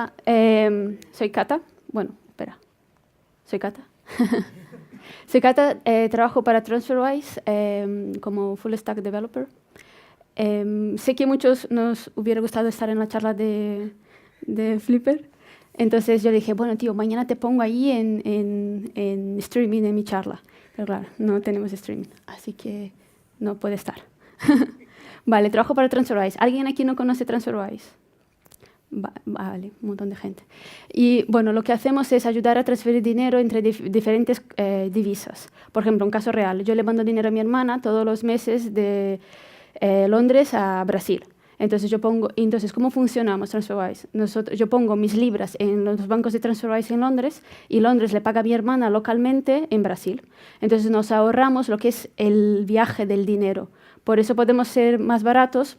Hola, soy Cata. Bueno, espera. Soy Cata. Soy Cata, trabajo para TransferWise como Full Stack Developer. Sé que a muchos nos hubiera gustado estar en la charla de Flipper. Entonces yo dije, bueno, tío, mañana te pongo ahí en streaming en mi charla. Pero claro, no tenemos streaming, así que no puede estar. Vale, trabajo para TransferWise. ¿Alguien aquí no conoce TransferWise? Vale, un montón de gente. Y bueno, lo que hacemos es ayudar a transferir dinero entre diferentes divisas. Por ejemplo, un caso real. Yo le mando dinero a mi hermana todos los meses de Londres a Brasil. Entonces, ¿cómo funcionamos TransferWise? Yo pongo mis libras en los bancos de TransferWise en Londres y Londres le paga a mi hermana localmente en Brasil. Entonces nos ahorramos lo que es el viaje del dinero. Por eso podemos ser más baratos.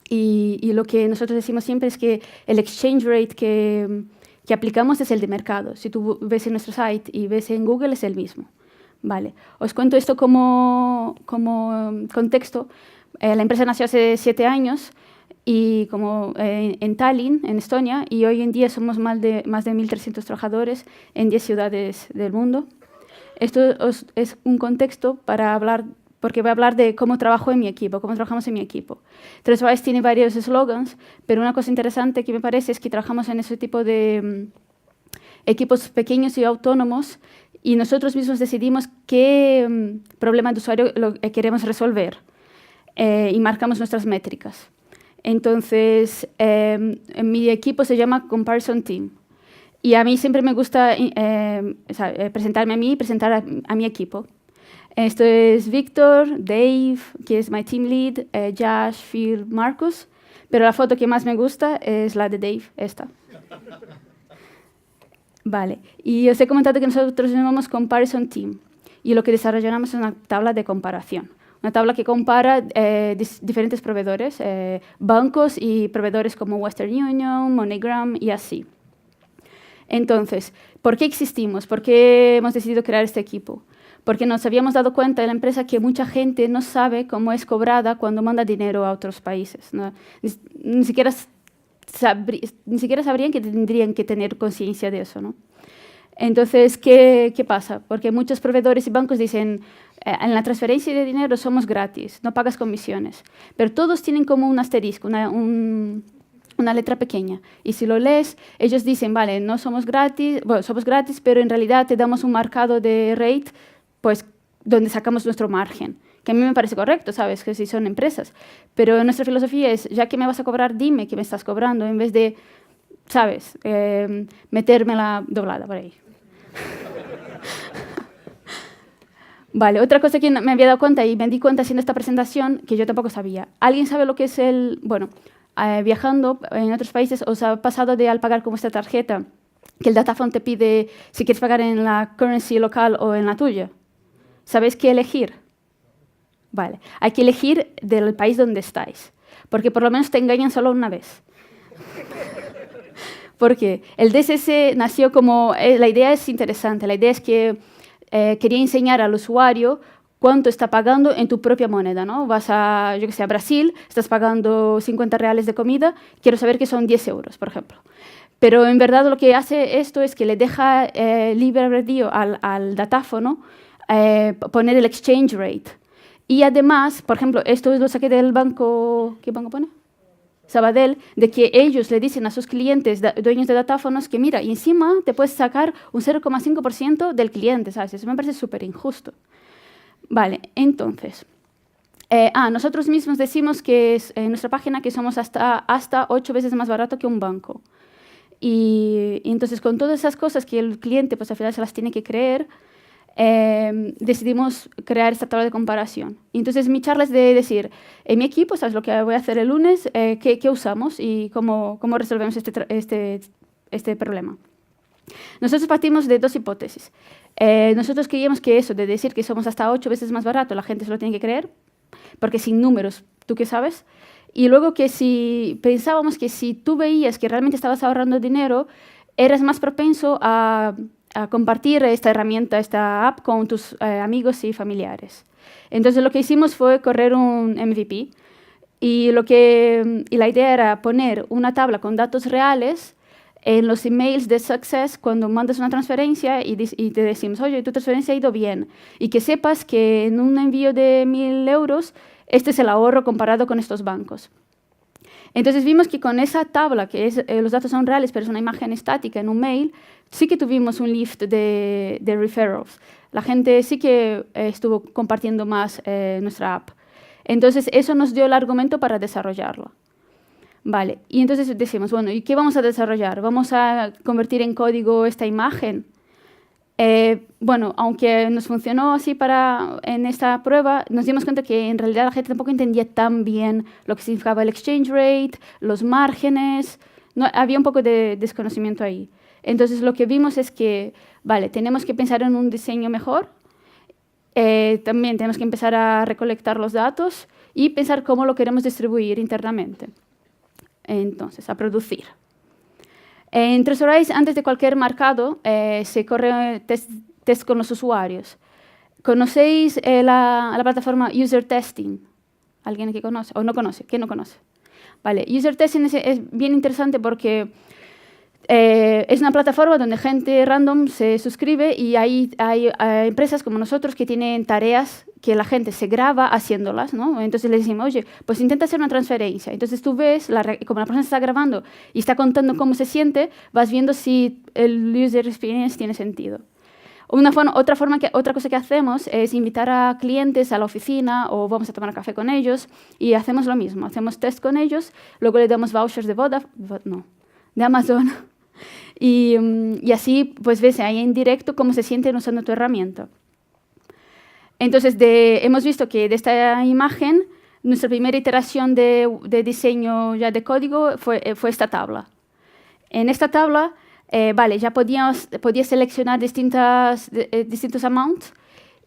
Y lo que nosotros decimos siempre es que el exchange rate que aplicamos es el de mercado. Si tú ves en nuestro site y ves en Google, es el mismo. Vale. Os cuento esto como contexto. La empresa nació hace 7 años y en Tallinn, en Estonia, y hoy en día somos más de 1.300 trabajadores en 10 ciudades del mundo. Esto es un contexto para hablar, porque voy a hablar de cómo trabajo en mi equipo, cómo trabajamos en mi equipo. TransferWise tiene varios slogans, pero una cosa interesante que me parece es que trabajamos en ese tipo de equipos pequeños y autónomos y nosotros mismos decidimos qué problema de usuario queremos resolver y marcamos nuestras métricas. Entonces, en mi equipo se llama Comparison Team. Y a mí siempre me gusta presentarme a mí y presentar a mi equipo. Esto es Víctor, Dave, que es my team lead, Josh, Phil, Marcus. Pero la foto que más me gusta es la de Dave, esta. Vale. Y os he comentado que nosotros llamamos Comparison Team. Y lo que desarrollamos es una tabla de comparación. Una tabla que compara diferentes proveedores, bancos y proveedores como Western Union, MoneyGram y así. Entonces, ¿por qué existimos? ¿Por qué hemos decidido crear este equipo? Porque nos habíamos dado cuenta en la empresa que mucha gente no sabe cómo es cobrada cuando manda dinero a otros países, ¿no? Ni siquiera sabrían que tendrían que tener conciencia de eso, ¿no? Entonces, ¿qué pasa? Porque muchos proveedores y bancos dicen, en la transferencia de dinero somos gratis, no pagas comisiones. Pero todos tienen como un asterisco, una letra pequeña. Y si lo lees, ellos dicen, vale, no somos gratis, bueno, somos gratis, pero en realidad te damos un marcado de rate, pues, donde sacamos nuestro margen. Que a mí me parece correcto, ¿sabes? Que si son empresas. Pero nuestra filosofía es, ya que me vas a cobrar, dime que me estás cobrando, en vez de, ¿sabes? Meterme la doblada por ahí. Vale, otra cosa que me había dado cuenta y me di cuenta haciendo esta presentación, que yo tampoco sabía. ¿Alguien sabe lo que es viajando en otros países, os ha pasado de al pagar con vuestra tarjeta, que el Dataphone te pide si quieres pagar en la currency local o en la tuya? ¿Sabéis qué elegir? Vale, hay que elegir del país donde estáis, porque por lo menos te engañan solo una vez. Porque el DSS nació como... la idea es interesante, la idea es que quería enseñar al usuario cuánto está pagando en tu propia moneda, ¿no? Vas a, yo que sé, a Brasil, estás pagando 50 reales de comida, quiero saber que son 10 euros, por ejemplo. Pero en verdad lo que hace esto es que le deja libre albedrío al datáfono poner el exchange rate. Y además, por ejemplo, esto lo saqué del banco... ¿Qué banco pone? Sabadell, de que ellos le dicen a sus clientes, dueños de datáfonos, que mira, y encima te puedes sacar un 0,5% del cliente, ¿sabes? Eso me parece súper injusto. Vale, entonces, nosotros mismos decimos que en nuestra página que somos hasta 8 veces más barato que un banco. Y entonces, con todas esas cosas que el cliente, pues al final se las tiene que creer, decidimos crear esta tabla de comparación. Y entonces mi charla es de decir, en mi equipo, ¿sabes lo que voy a hacer el lunes? ¿Qué usamos y cómo resolvemos este problema? Nosotros partimos de 2 hipótesis. Nosotros creíamos que eso de decir que somos hasta 8 veces más barato, la gente se lo tiene que creer, porque sin números, ¿tú qué sabes? Y luego que pensábamos que si tú veías que realmente estabas ahorrando dinero, eras más propenso a compartir esta herramienta, esta app con tus amigos y familiares. Entonces lo que hicimos fue correr un MVP y la idea era poner una tabla con datos reales en los emails de Success, cuando mandas una transferencia y te decimos, oye, tu transferencia ha ido bien, y que sepas que en un envío de 1.000 euros, este es el ahorro comparado con estos bancos. Entonces vimos que con esa tabla, que los datos son reales, pero es una imagen estática en un mail, sí que tuvimos un lift de referrals. La gente sí que estuvo compartiendo más nuestra app. Entonces eso nos dio el argumento para desarrollarlo. Vale, y entonces decimos, bueno, ¿y qué vamos a desarrollar? ¿Vamos a convertir en código esta imagen? Bueno, aunque nos funcionó así en esta prueba, nos dimos cuenta que en realidad la gente tampoco entendía tan bien lo que significaba el exchange rate, los márgenes, no, había un poco de desconocimiento ahí. Entonces lo que vimos es que, vale, tenemos que pensar en un diseño mejor, también tenemos que empezar a recolectar los datos y pensar cómo lo queremos distribuir internamente. Entonces, a producir. En TransferWise, antes de cualquier marcado, se corre test con los usuarios. ¿Conocéis la plataforma User Testing? ¿Alguien aquí conoce? ¿O no conoce? ¿Quién no conoce? Vale, User Testing es bien interesante porque es una plataforma donde gente random se suscribe y hay empresas como nosotros que tienen tareas que la gente se graba haciéndolas, ¿no? Entonces le decimos, oye, pues intenta hacer una transferencia. Entonces tú ves, como la persona se está grabando y está contando cómo se siente, vas viendo si el user experience tiene sentido. Otra cosa que hacemos es invitar a clientes a la oficina o vamos a tomar café con ellos y hacemos lo mismo. Hacemos test con ellos, luego le damos vouchers de Amazon y así pues ves ahí en directo cómo se sienten usando tu herramienta. Entonces, hemos visto que de esta imagen, nuestra primera iteración de diseño ya de código fue esta tabla. En esta tabla, vale, ya podías seleccionar distintos amounts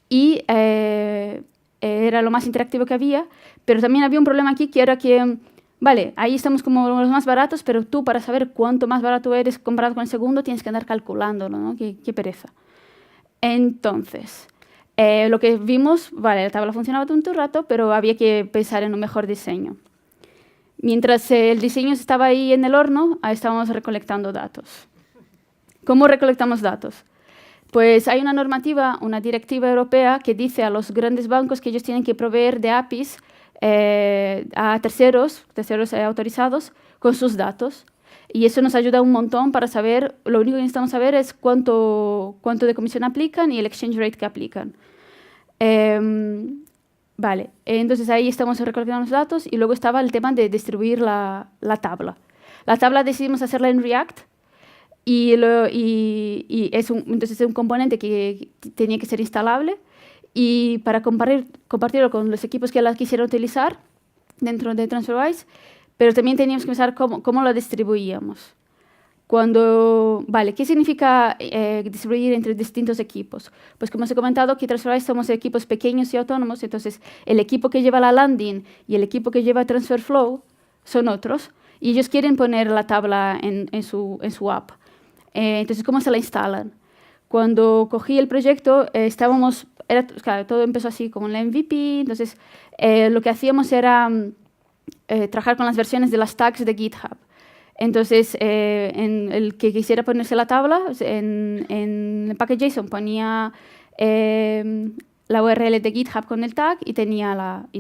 y era lo más interactivo que había, pero también había un problema aquí que era que, vale, ahí estamos como los más baratos, pero tú para saber cuánto más barato eres comparado con el segundo tienes que andar calculándolo, ¿no? Qué pereza. Entonces, lo que vimos, vale, la tabla funcionaba todo un rato, pero había que pensar en un mejor diseño. Mientras el diseño estaba ahí en el horno, estábamos recolectando datos. ¿Cómo recolectamos datos? Pues hay una normativa, una directiva europea que dice a los grandes bancos que ellos tienen que proveer de APIs a terceros autorizados con sus datos. Y eso nos ayuda un montón para saber, lo único que necesitamos saber es cuánto de comisión aplican y el exchange rate que aplican. Vale, entonces ahí estamos recolectando los datos y luego estaba el tema de distribuir la tabla. La tabla decidimos hacerla en React entonces es un componente que tenía que ser instalable y para compartirlo con los equipos que la quisieran utilizar dentro de TransferWise, pero también teníamos que pensar cómo lo distribuíamos. Vale, ¿qué significa distribuir entre distintos equipos? Pues como os he comentado, que TransferWise somos equipos pequeños y autónomos, entonces el equipo que lleva la landing y el equipo que lleva TransferFlow son otros, y ellos quieren poner la tabla en su app. Entonces, ¿cómo se la instalan? Cuando cogí el proyecto, claro, todo empezó así como en la MVP, entonces lo que hacíamos era trabajar con las versiones de las tags de GitHub. Entonces, en el que quisiera ponerse la tabla, en el package.json ponía la URL de GitHub con el tag y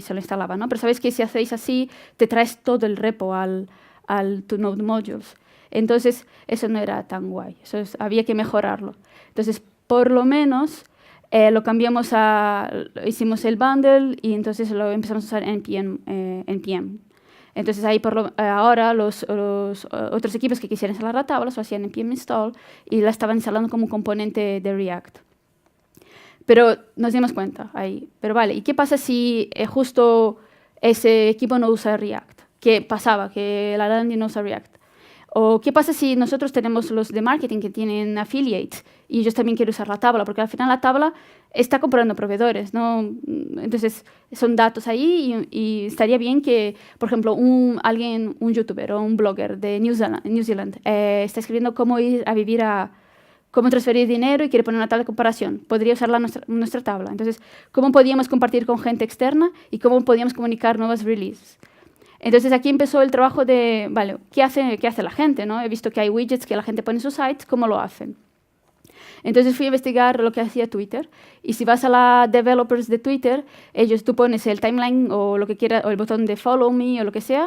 se lo instalaba, ¿no? Pero sabéis que si hacéis así, te traes todo el repo al to Node Modules. Entonces, eso no era tan guay. Había que mejorarlo. Entonces, por lo menos, lo cambiamos hicimos el bundle y entonces lo empezamos a usar en NPM. Entonces, ahí ahora los otros equipos que quisieran instalar la tabla lo hacían en npm install y la estaban instalando como un componente de React. Pero nos dimos cuenta ahí. Pero vale, ¿y qué pasa si justo ese equipo no usa React? ¿Qué pasaba? Que la landing no usa React. ¿O qué pasa si nosotros tenemos los de marketing que tienen affiliates y ellos también quieren usar la tabla? Porque al final la tabla está comprando proveedores, ¿no? Entonces, son datos ahí y estaría bien que, por ejemplo, un youtuber o un blogger de New Zealand está escribiendo cómo ir a vivir cómo transferir dinero y quiere poner una tabla de comparación. Podría usar nuestra tabla. Entonces, ¿cómo podíamos compartir con gente externa y cómo podíamos comunicar nuevas releases? Entonces aquí empezó el trabajo de, vale, qué hace la gente, ¿no? He visto que hay widgets que la gente pone en sus sites, ¿cómo lo hacen? Entonces fui a investigar lo que hacía Twitter. Y si vas a la developers de Twitter, tú pones el timeline o lo que quieras, o el botón de follow me o lo que sea,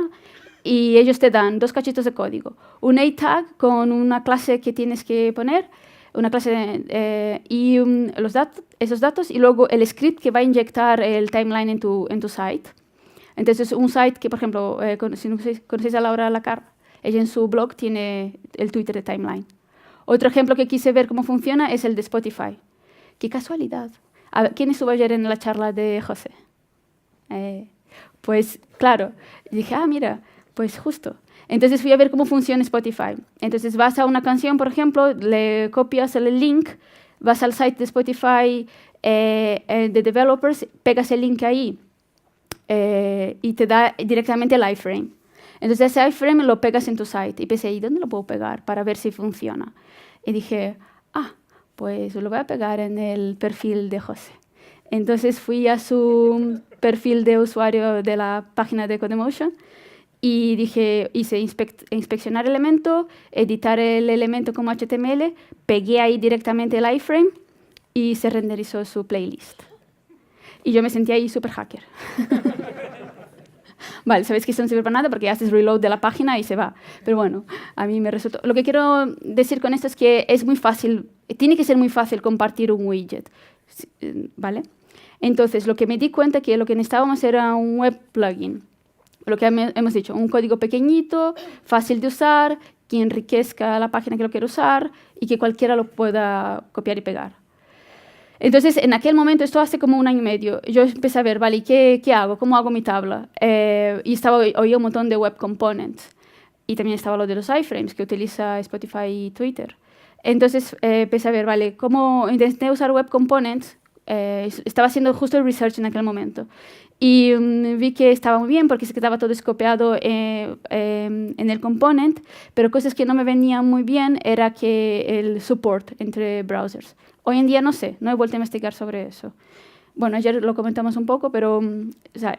y ellos te dan 2 cachitos de código. Un A-tag con una clase que tienes que poner, una clase esos datos, y luego el script que va a inyectar el timeline en tu site. Entonces, un site que, por ejemplo, si conocéis a Laura Lacar, ella en su blog tiene el Twitter de timeline. Otro ejemplo que quise ver cómo funciona es el de Spotify. ¡Qué casualidad! A ver, ¿quién estuvo ayer en la charla de José? Pues, claro, dije, mira, pues justo. Entonces fui a ver cómo funciona Spotify. Entonces vas a una canción, por ejemplo, le copias el link, vas al site de Spotify de developers, pegas el link ahí y te da directamente el iframe. Entonces ese iframe lo pegas en tu site. Y pensé, ¿y dónde lo puedo pegar para ver si funciona? Y dije, pues lo voy a pegar en el perfil de José. Entonces fui a su perfil de usuario de la página de Codemotion y hice inspeccionar el elemento, editar el elemento como HTML, pegué ahí directamente el iframe y se renderizó su playlist. Y yo me sentí ahí súper hacker. Vale, sabéis que esto no sirve para nada porque haces reload de la página y se va. Pero bueno, a mí me resultó. Lo que quiero decir con esto es que es muy fácil, tiene que ser muy fácil compartir un widget, ¿vale? Entonces, lo que me di cuenta que lo que necesitábamos era un web plugin. Lo que hemos dicho, un código pequeñito, fácil de usar, que enriquezca la página que lo quiero usar y que cualquiera lo pueda copiar y pegar. Entonces, en aquel momento, esto hace como 1 año y medio, yo empecé a ver, vale, ¿qué hago? ¿Cómo hago mi tabla? Y oía un montón de web components. Y también estaba lo de los iframes que utiliza Spotify y Twitter. Entonces, empecé a ver, vale, ¿cómo intenté usar web components? Estaba haciendo justo el research en aquel momento. Y vi que estaba muy bien porque se quedaba todo escopiado en el component, pero cosas que no me venían muy bien era que el support entre browsers. Hoy en día no sé, no he vuelto a investigar sobre eso. Bueno, ayer lo comentamos un poco, pero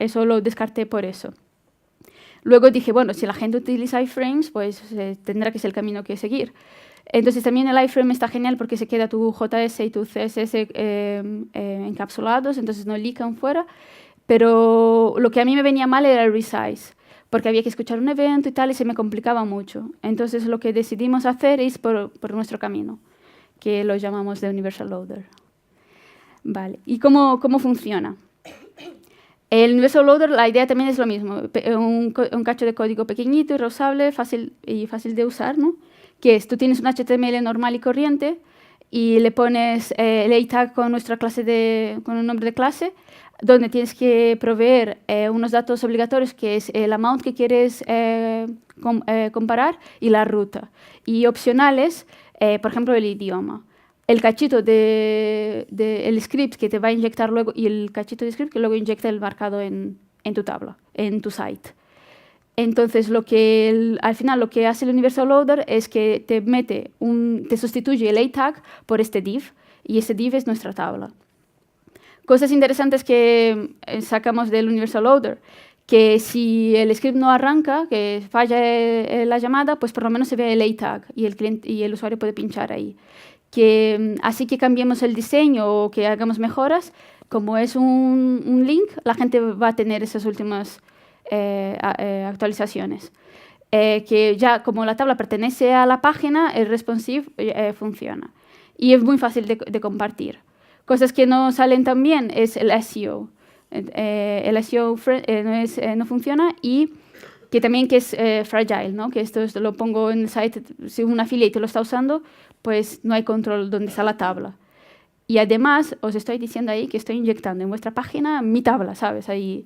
eso lo descarté por eso. Luego dije, bueno, si la gente utiliza iframes, pues tendrá que ser el camino que seguir. Entonces también el iframe está genial porque se queda tu JS y tu CSS encapsulados, entonces no lican fuera. Pero lo que a mí me venía mal era el resize, porque había que escuchar un evento y tal, y se me complicaba mucho. Entonces lo que decidimos hacer es por nuestro camino, que lo llamamos de Universal Loader. Vale, ¿y cómo funciona? El Universal Loader, la idea también es lo mismo, un cacho de código pequeñito y reusable, fácil de usar, ¿no? Que es, tú tienes un HTML normal y corriente y le pones el A-tag con nuestra clase con un nombre de clase, donde tienes que proveer unos datos obligatorios, que es el amount que quieres comparar y la ruta. Y opcionales, por ejemplo, el idioma. El cachito el script que te va a inyectar luego y el cachito de script que luego inyecta el marcado en tu tabla, en tu site. Entonces, al final lo que hace el Universal Loader es que te sustituye el A-tag por este div, y ese div es nuestra tabla. Cosas interesantes que sacamos del Universal Loader, que si el script no arranca, que falla la llamada, pues por lo menos se ve el A-tag y el usuario puede pinchar ahí. Así que cambiemos el diseño o que hagamos mejoras, como es un link, la gente va a tener esas últimas actualizaciones. Que ya como la tabla pertenece a la página, el responsive funciona. Y es muy fácil de compartir. Cosas que no salen tan bien es el SEO. El SEO no funciona y que también es fragile, ¿no? Que esto lo pongo en el site, si un affiliate lo está usando, pues no hay control donde está la tabla. Y además os estoy diciendo ahí que estoy inyectando en vuestra página mi tabla, ¿sabes? Ahí,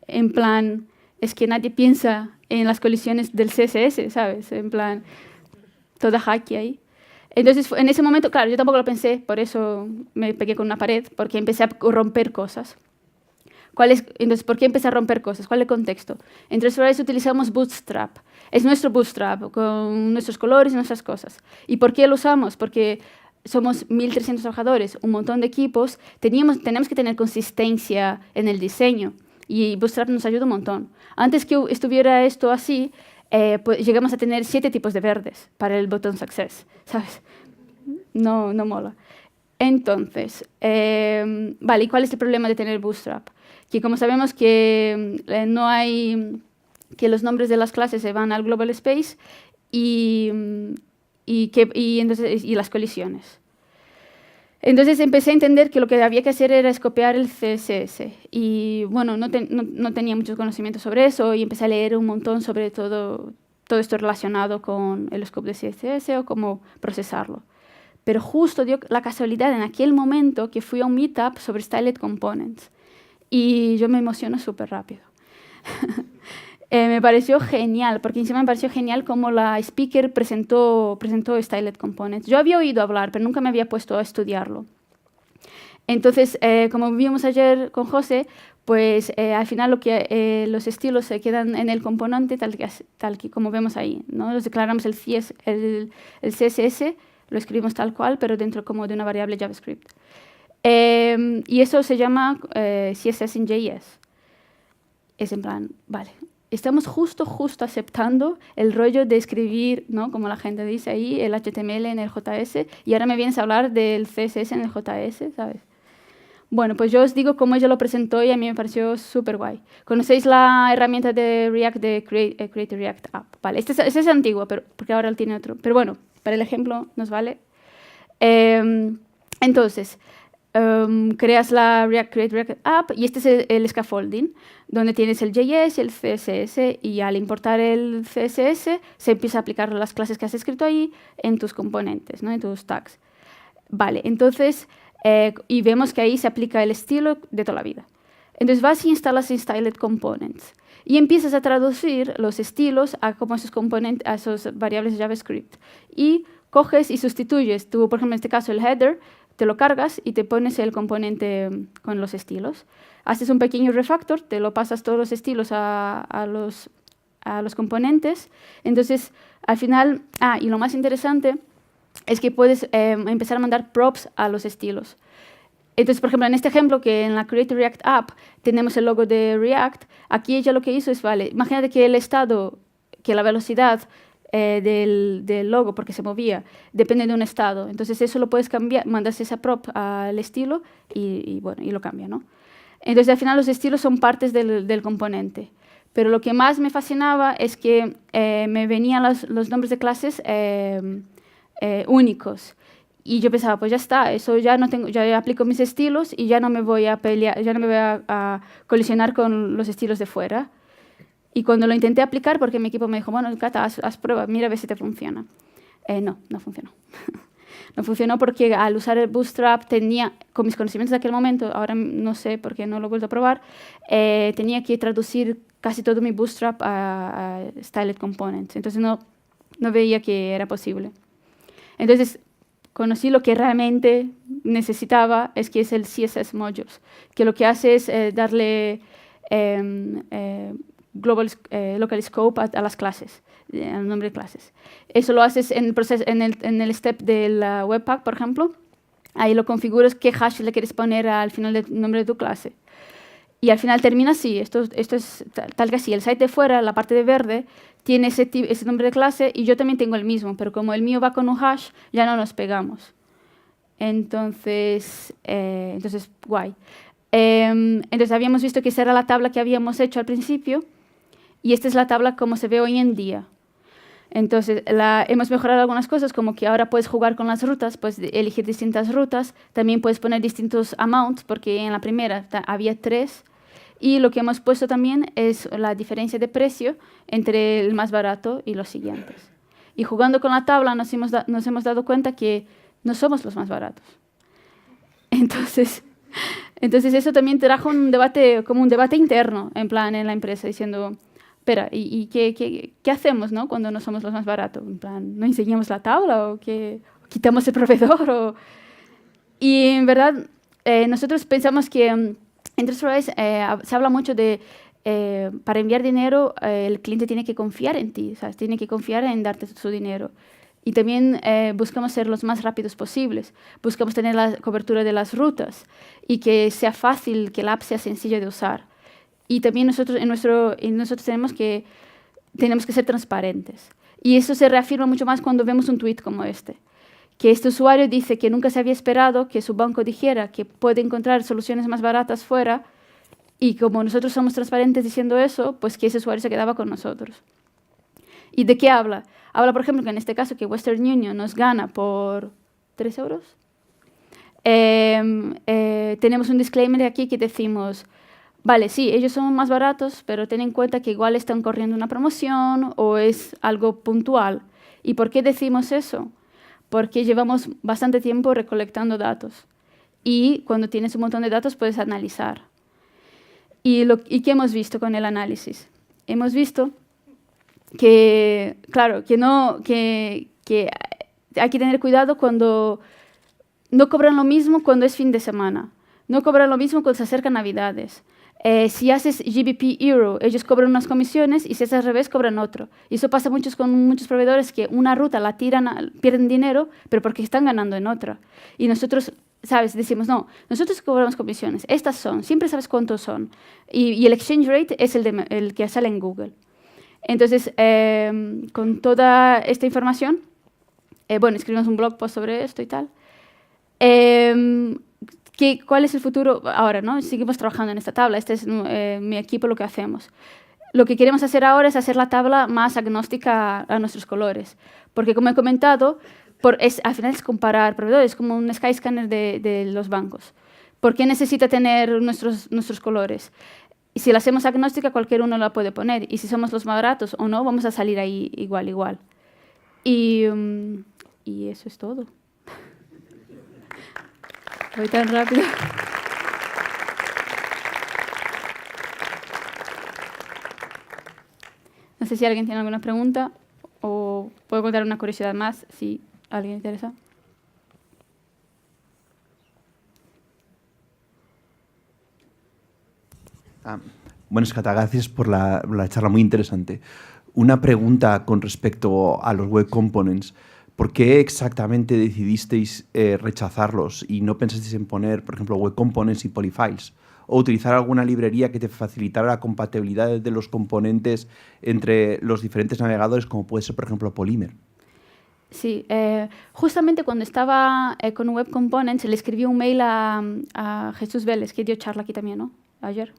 en plan, es que nadie piensa en las colisiones del CSS, ¿sabes? En plan, toda hacky ahí. Entonces, en ese momento, claro, yo tampoco lo pensé, por eso me pegué con una pared, porque empecé a romper cosas. Entonces, ¿por qué empecé a romper cosas? ¿Cuál es el contexto? En TransferWise utilizamos Bootstrap. Es nuestro Bootstrap, con nuestros colores y nuestras cosas. ¿Y por qué lo usamos? Porque somos 1.300 trabajadores, un montón de equipos, tenemos que tener consistencia en el diseño. Y Bootstrap nos ayuda un montón. Antes que estuviera esto así, pues llegamos a tener 7 tipos de verdes para el botón Success, ¿sabes? No mola. Entonces, vale, ¿y cuál es el problema de tener Bootstrap? Que como sabemos que no hay, que los nombres de las clases se van al global space y las colisiones. Entonces empecé a entender que lo que había que hacer era copiar el CSS. Y bueno, no tenía muchos conocimientos sobre eso y empecé a leer un montón sobre todo esto relacionado con el scope de CSS o cómo procesarlo. Pero justo dio la casualidad en aquel momento que fui a un meetup sobre Styled Components. Y yo me emociono súper rápido. Me pareció genial, porque encima me pareció genial cómo la speaker presentó Styled Components. Yo había oído hablar, pero nunca me había puesto a estudiarlo. Entonces, como vimos ayer con José, pues al final los estilos se quedan en el componente tal que como vemos ahí, ¿no? Los declaramos el CSS, lo escribimos tal cual, pero dentro como de una variable JavaScript. Y eso se llama CSS in JS. Es en plan, vale, estamos justo aceptando el rollo de escribir, ¿no? Como la gente dice ahí, el HTML en el JS, y ahora me vienes a hablar del CSS en el JS, ¿sabes? Bueno, pues yo os digo cómo ella lo presentó y a mí me pareció súper guay. ¿Conocéis la herramienta de React de Create a React App? Vale, esta es antigua, porque ahora tiene otro. Pero bueno, para el ejemplo nos vale. Entonces, creas la Create React App y este es el scaffolding, donde tienes el JS y el CSS, y al importar el CSS se empieza a aplicar las clases que has escrito ahí en tus componentes, ¿no? En tus tags. Vale, entonces, y vemos que ahí se aplica el estilo de toda la vida. Entonces vas y instalas Styled Components y empiezas a traducir los estilos a como a esos variables de JavaScript. Y coges y sustituyes, tú, por ejemplo, en este caso el header, te lo cargas y te pones el componente con los estilos. Haces un pequeño refactor, te lo pasas todos los estilos a los componentes. Entonces, al final, y lo más interesante es que puedes empezar a mandar props a los estilos. Entonces, por ejemplo, en este ejemplo, que en la Create React App tenemos el logo de React, aquí ella lo que hizo es, vale, imagínate que el estado, que la velocidad del logo, porque se movía, depende de un estado. Entonces eso lo puedes cambiar, mandas esa prop al estilo y lo cambia, ¿no? Entonces al final los estilos son partes del componente. Pero lo que más me fascinaba es que me venían los nombres de clases únicos. Y yo pensaba, pues ya está, eso ya no tengo, ya aplico mis estilos y ya no me voy a pelear, ya no me voy a colisionar con los estilos de fuera. Y cuando lo intenté aplicar, porque mi equipo me dijo, bueno, Cata, haz prueba, mira a ver si te funciona. No funcionó. No funcionó porque al usar el Bootstrap tenía, con mis conocimientos de aquel momento, ahora no sé porque no lo he vuelto a probar, tenía que traducir casi todo mi Bootstrap a Styled Components. Entonces no veía que era posible. Entonces conocí lo que realmente necesitaba, que es el CSS Modules, que lo que hace es darle local scope a las clases, al nombre de clases. Eso lo haces en el step del Webpack, por ejemplo. Ahí lo configuras qué hash le quieres poner al final del nombre de tu clase. Y al final termina así. Esto es tal que así. El site de fuera, la parte de verde, tiene ese nombre de clase y yo también tengo el mismo, pero como el mío va con un hash, ya no nos pegamos. Entonces guay. Entonces habíamos visto que esa era la tabla que habíamos hecho al principio. Y esta es la tabla como se ve hoy en día. Entonces, hemos mejorado algunas cosas, como que ahora puedes jugar con las rutas, puedes elegir distintas rutas. También puedes poner distintos amounts, porque en la primera había 3. Y lo que hemos puesto también es la diferencia de precio entre el más barato y los siguientes. Y jugando con la tabla nos hemos dado cuenta que no somos los más baratos. Entonces eso también trajo un debate interno, en plan, en la empresa, diciendo, espera, ¿y qué hacemos, no? Cuando no somos los más baratos? En plan, ¿no enseñamos la tabla o quitamos el proveedor? Y en verdad, nosotros pensamos que en TransferWise se habla mucho de para enviar dinero el cliente tiene que confiar en ti, ¿sabes? Tiene que confiar en darte su dinero. Y también buscamos ser los más rápidos posibles. Buscamos tener la cobertura de las rutas y que sea fácil, que la app sea sencilla de usar. Y también nosotros, nosotros tenemos que ser transparentes. Y eso se reafirma mucho más cuando vemos un tweet como que este usuario dice que nunca se había esperado que su banco dijera que puede encontrar soluciones más baratas fuera, y como nosotros somos transparentes diciendo eso, pues que ese usuario se quedaba con nosotros. ¿Y de qué habla? Habla, por ejemplo, que en este caso que Western Union nos gana por 3 euros. Tenemos un disclaimer aquí que decimos, vale, sí, ellos son más baratos, pero ten en cuenta que igual están corriendo una promoción o es algo puntual. ¿Y por qué decimos eso? Porque llevamos bastante tiempo recolectando datos. Y cuando tienes un montón de datos puedes analizar. ¿Y qué hemos visto con el análisis? Hemos visto que, claro, que hay que tener cuidado cuando no cobran lo mismo cuando es fin de semana. No cobran lo mismo cuando se acercan Navidades. Si haces GBP Euro, ellos cobran unas comisiones y si es al revés, cobran otro. Y eso pasa con muchos proveedores que una ruta la tiran, pierden dinero, pero porque están ganando en otra. Y nosotros, ¿sabes? Decimos, no, nosotros cobramos comisiones. Estas son, siempre sabes cuántos son. Y el exchange rate es el que sale en Google. Entonces, con toda esta información, escribimos un blog post sobre esto y tal. ¿Cuál es el futuro ahora, ¿no? Seguimos trabajando en esta tabla. Este es mi equipo, lo que hacemos. Lo que queremos hacer ahora es hacer la tabla más agnóstica a nuestros colores. Porque, como he comentado, al final es comparar proveedores, como un Skyscanner de los bancos. ¿Por qué necesita tener nuestros colores? Y si la hacemos agnóstica, cualquier uno la puede poner. Y si somos los más baratos o no, vamos a salir ahí igual. Y eso es todo. Voy tan rápido. No sé si alguien tiene alguna pregunta o puedo contar una curiosidad más si a alguien le interesa. Bueno, Skata, gracias por la charla muy interesante. Una pregunta con respecto a los web components. ¿Por qué exactamente decidisteis rechazarlos y no pensasteis en poner, por ejemplo, web components y polyfiles? ¿O utilizar alguna librería que te facilitara la compatibilidad de los componentes entre los diferentes navegadores, como puede ser, por ejemplo, Polymer? Sí, justamente cuando estaba con Web Components, le escribí un mail a Jesús Vélez, que dio charla aquí también, ¿no? Ayer.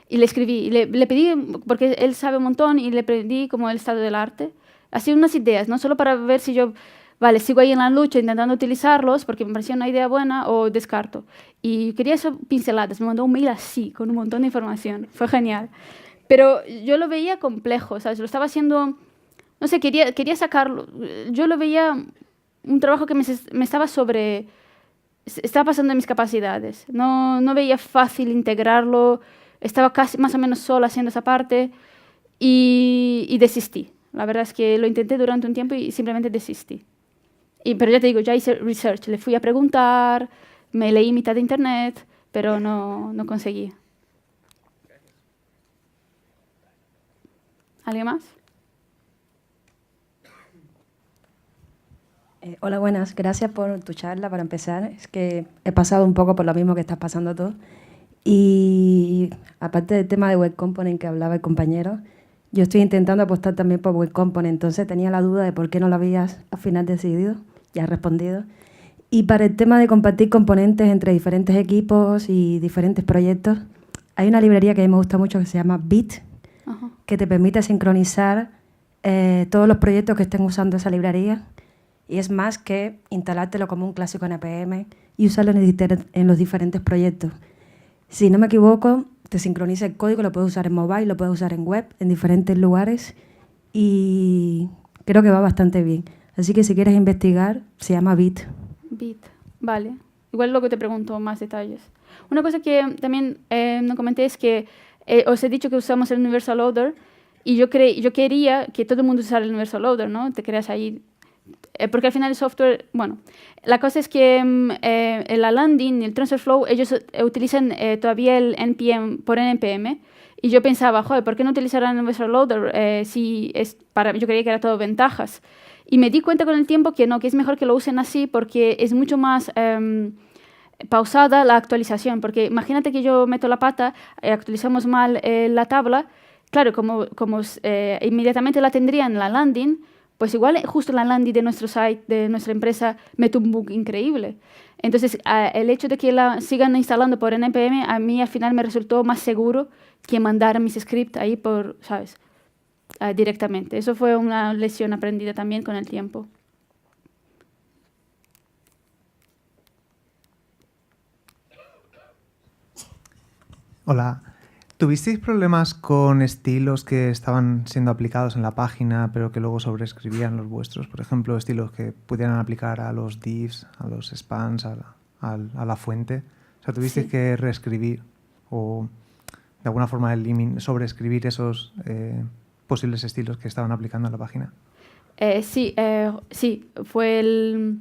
Y le escribí, le pedí, porque él sabe un montón, y le pedí como el estado del arte. Así unas ideas, no solo para ver si yo, sigo ahí en la lucha intentando utilizarlos, porque me parecía una idea buena, o descarto. Y quería eso pinceladas, me mandó un mail así, con un montón de información. Fue genial. Pero yo lo veía complejo, ¿sabes? Lo estaba haciendo, no sé, quería sacarlo. Yo lo veía un trabajo que estaba pasando de mis capacidades. No veía fácil integrarlo. Estaba casi más o menos sola haciendo esa parte y desistí. La verdad es que lo intenté durante un tiempo y simplemente desistí. Pero ya te digo, ya hice research. Le fui a preguntar, me leí mitad de internet, pero no conseguí. ¿Alguien más? Hola, buenas. Gracias por tu charla. Para empezar, es que he pasado un poco por lo mismo que estás pasando tú. Y aparte del tema de Web Component que hablaba el compañero, yo estoy intentando apostar también por Web Component. Entonces tenía la duda de por qué no lo habías al final decidido. Ya has respondido. Y para el tema de compartir componentes entre diferentes equipos y diferentes proyectos, hay una librería que a mí me gusta mucho que se llama Bit, que te permite sincronizar todos los proyectos que estén usando esa librería. Y es más que instalártelo como un clásico NPM y usarlo en los diferentes proyectos. Si no me equivoco, te sincroniza el código, lo puedes usar en mobile, lo puedes usar en web, en diferentes lugares, y creo que va bastante bien. Así que si quieres investigar, se llama Bit. Bit, vale. Igual luego te pregunto más detalles. Una cosa que también no comenté es que os he dicho que usamos el Universal Loader y yo quería que todo el mundo usara el Universal Loader, ¿no? Te creas ahí. Porque al final el software, la cosa es que la landing y el TransferFlow, ellos utilizan todavía el NPM por NPM, y yo pensaba, joder, ¿por qué no utilizar el Universal Loader? Yo creía que era todo ventajas. Y me di cuenta con el tiempo que no, que es mejor que lo usen así porque es mucho más pausada la actualización, porque imagínate que yo meto la pata, actualizamos mal la tabla, claro, como inmediatamente la tendría en la landing, pues igual justo en la landing de nuestro site, de nuestra empresa, meto un bug increíble. Entonces, el hecho de que la sigan instalando por NPM, a mí al final me resultó más seguro que mandar mis scripts ahí por, ¿sabes? Directamente. Eso fue una lección aprendida también con el tiempo. Hola. ¿Tuvisteis problemas con estilos que estaban siendo aplicados en la página, pero que luego sobreescribían los vuestros? Por ejemplo, estilos que pudieran aplicar a los divs, a los spans, a la fuente. O sea, ¿tuvisteis que reescribir o de alguna forma sobreescribir esos posibles estilos que estaban aplicando en la página? Sí, fue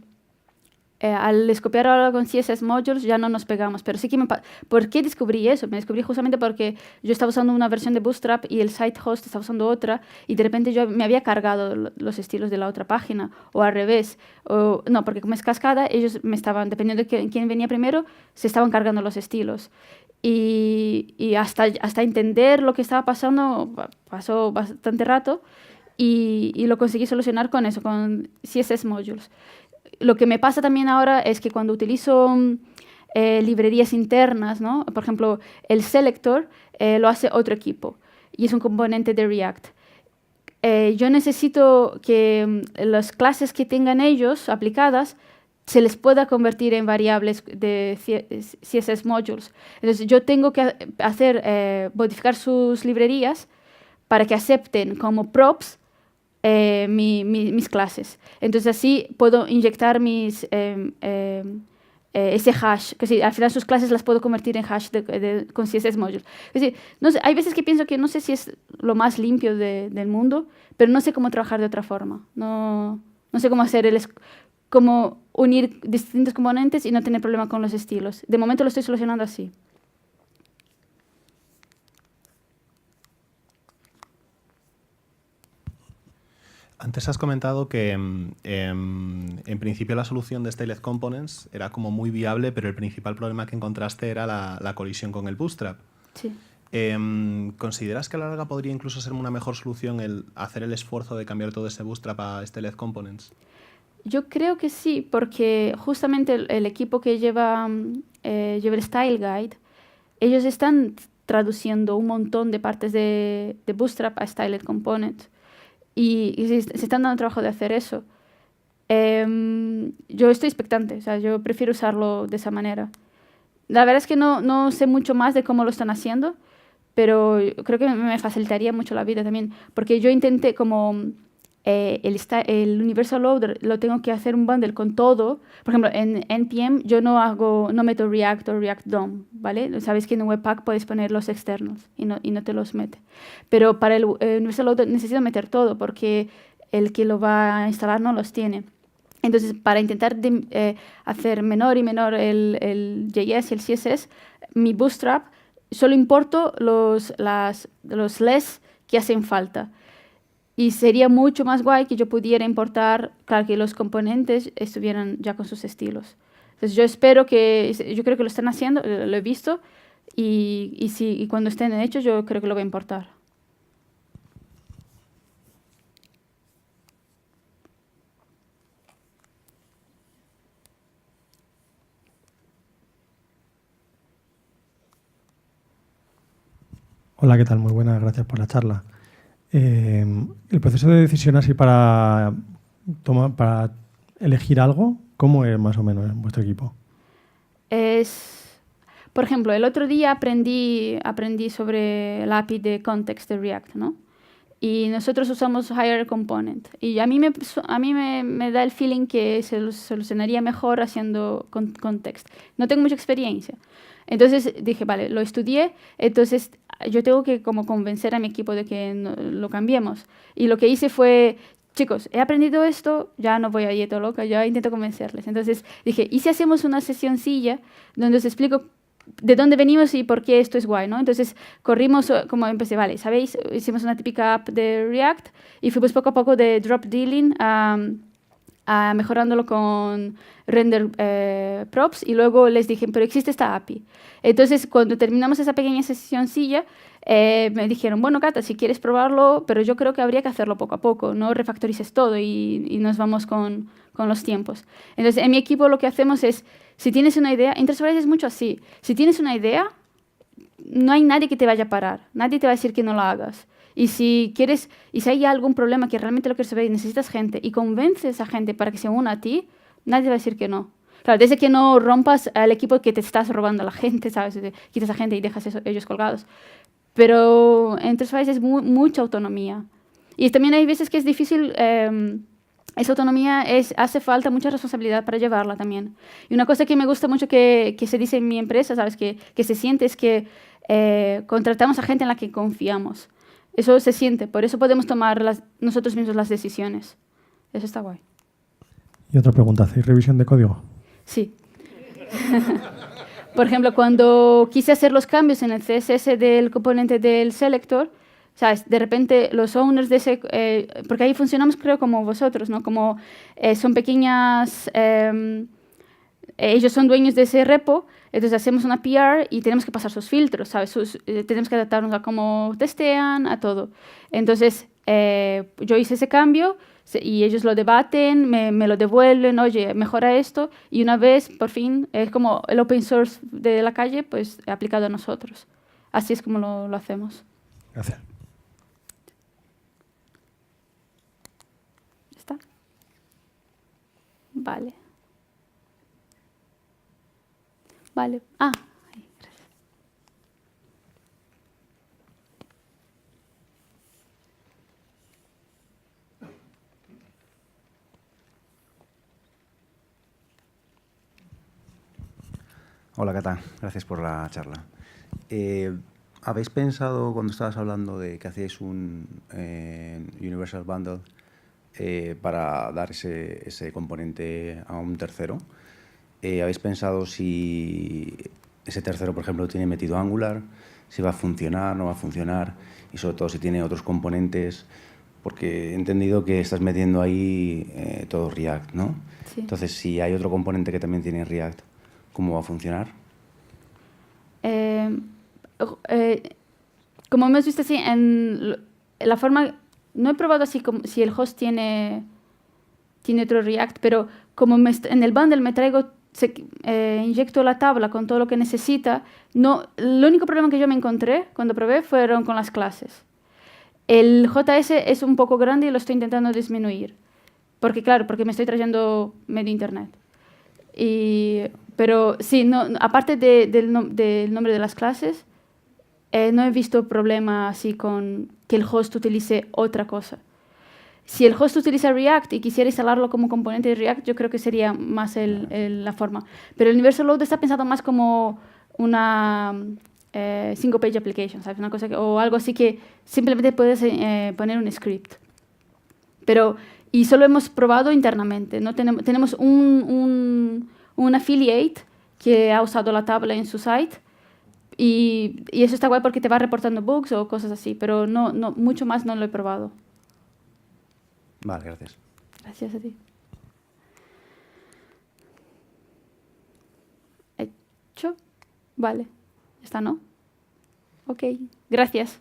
al copiar ahora con CSS Modules ya no nos pegamos, pero sí que ¿por qué descubrí eso? Me descubrí justamente porque yo estaba usando una versión de Bootstrap y el site host estaba usando otra y de repente yo me había cargado los estilos de la otra página o al revés. No, porque como es cascada, ellos me estaban, dependiendo de quién venía primero, se estaban cargando los estilos. Y hasta entender lo que estaba pasando pasó bastante rato y lo conseguí solucionar con eso, con CSS Modules. Lo que me pasa también ahora es que cuando utilizo librerías internas, ¿no? Por ejemplo, el selector lo hace otro equipo y es un componente de React. Yo necesito que las clases que tengan ellos aplicadas se les pueda convertir en variables de CSS Modules. Entonces, yo tengo que modificar sus librerías para que acepten como props mis clases. Entonces así puedo inyectar ese hash, que sí, al final sus clases las puedo convertir en hash con CSS Modules. Es decir, no sé, hay veces que pienso que no sé si es lo más limpio del mundo, pero no sé cómo trabajar de otra forma. No sé cómo cómo unir distintos componentes y no tener problema con los estilos. De momento lo estoy solucionando así. Antes has comentado que en principio la solución de Styled Components era como muy viable, pero el principal problema que encontraste era la colisión con el Bootstrap. Sí. ¿Consideras que a la larga podría incluso ser una mejor solución el hacer el esfuerzo de cambiar todo ese Bootstrap a Styled Components? Yo creo que sí, porque justamente el equipo que lleva el Style Guide, ellos están traduciendo un montón de partes de Bootstrap a Styled Components. Y se están dando el trabajo de hacer eso. Yo estoy expectante, o sea, yo prefiero usarlo de esa manera. La verdad es que no sé mucho más de cómo lo están haciendo, pero creo que me facilitaría mucho la vida también, porque yo intenté como el Universal Loader lo tengo que hacer un bundle con todo. Por ejemplo, en NPM yo no meto React o React DOM, ¿vale? Sabéis que en Webpack puedes poner los externos y no te los mete. Pero para el Universal Loader necesito meter todo porque el que lo va a instalar no los tiene. Entonces, para intentar hacer menor y menor el JS y el CSS, mi Bootstrap solo importo los less que hacen falta. Y sería mucho más guay que yo pudiera importar, claro, que los componentes estuvieran ya con sus estilos. Entonces yo creo que lo están haciendo, lo he visto, y cuando estén hechos yo creo que lo voy a importar. Hola, ¿qué tal? Muy buenas, gracias por la charla. El proceso de decisión así para elegir algo, ¿cómo es más o menos en vuestro equipo? Por ejemplo, el otro día aprendí sobre el API de context de React, ¿no? Y nosotros usamos Higher Component. Y a mí me da el feeling que se solucionaría mejor haciendo context. No tengo mucha experiencia. Entonces dije, vale, lo estudié, entonces yo tengo que como convencer a mi equipo de que lo cambiemos. Y lo que hice fue, chicos, he aprendido esto, ya no voy a ir todo loca, ya intento convencerles. Entonces dije, ¿y si hacemos una sesioncilla donde os explico de dónde venimos y por qué esto es guay, ¿no? Entonces corrimos, como empecé, vale, ¿sabéis? Hicimos una típica app de React y fuimos poco a poco de drop dealing a mejorándolo con render props y luego les dije, pero existe esta API. Entonces, cuando terminamos esa pequeña sesioncilla, me dijeron, bueno, Cata, si quieres probarlo, pero yo creo que habría que hacerlo poco a poco, no refactorices todo y nos vamos con los tiempos. Entonces, en mi equipo lo que hacemos es, si tienes una idea, en Transferwise es mucho así, si tienes una idea, no hay nadie que te vaya a parar, nadie te va a decir que no lo hagas. Y si quieres, y si hay algún problema que realmente lo quieres saber y necesitas gente y convences a gente para que se una a ti, nadie va a decir que no. Claro, desde que no rompas al equipo que te estás robando a la gente, ¿sabes? Quitas a gente y dejas ellos colgados. Pero en Transferwise es mucha autonomía. Y también hay veces que es difícil, esa autonomía hace falta mucha responsabilidad para llevarla también. Y una cosa que me gusta mucho que se dice en mi empresa, ¿sabes? Que se siente es que contratamos a gente en la que confiamos. Eso se siente, por eso podemos tomar nosotros mismos las decisiones. Eso está guay. Y otra pregunta, ¿hacéis revisión de código? Sí. Por ejemplo, cuando quise hacer los cambios en el CSS del componente del selector, ¿sabes? De repente los owners de ese... porque ahí funcionamos creo como vosotros, ¿no? Como son pequeñas... ellos son dueños de ese repo, entonces hacemos una PR y tenemos que pasar sus filtros, ¿sabes? Tenemos que adaptarnos a cómo testean, a todo. Entonces, yo hice ese cambio y ellos lo debaten, me lo devuelven, oye, mejora esto, y una vez, por fin, es como el open source de la calle, pues aplicado a nosotros. Así es como lo hacemos. Gracias. ¿Está? Vale. Vale. Ah, ahí, gracias. Hola, Cata. Gracias por la charla. ¿Habéis pensado, cuando estabas hablando de que hacíais un Universal Bundle para dar ese componente a un tercero, ¿habéis pensado si ese tercero, por ejemplo, tiene metido Angular, si va a funcionar, no va a funcionar, y sobre todo si tiene otros componentes? Porque he entendido que estás metiendo ahí todo React, ¿no? Sí. Entonces, si hay otro componente que también tiene React, ¿cómo va a funcionar? Como hemos visto así, en la forma... No he probado así como si el host tiene otro React, pero como en el bundle me traigo... inyecto la tabla con todo lo que necesita. El único problema que yo me encontré cuando probé fueron con las clases. El JS es un poco grande y lo estoy intentando disminuir. Porque me estoy trayendo medio internet. Pero sí, aparte del nombre de las clases, no he visto problema así con que el host utilice otra cosa. Si el host utiliza React y quisiera instalarlo como componente de React, yo creo que sería más la forma. Pero el Universal Load está pensado más como una single page application, ¿sabes? Una cosa o algo así que simplemente puedes poner un script. Y solo hemos probado internamente, ¿no? Tenemos un affiliate que ha usado la tabla en su site y eso está guay porque te va reportando bugs o cosas así, pero no mucho más no lo he probado. Vale, gracias. Gracias a ti. ¿Hecho? Vale. ¿Ya está, no? Ok. Gracias.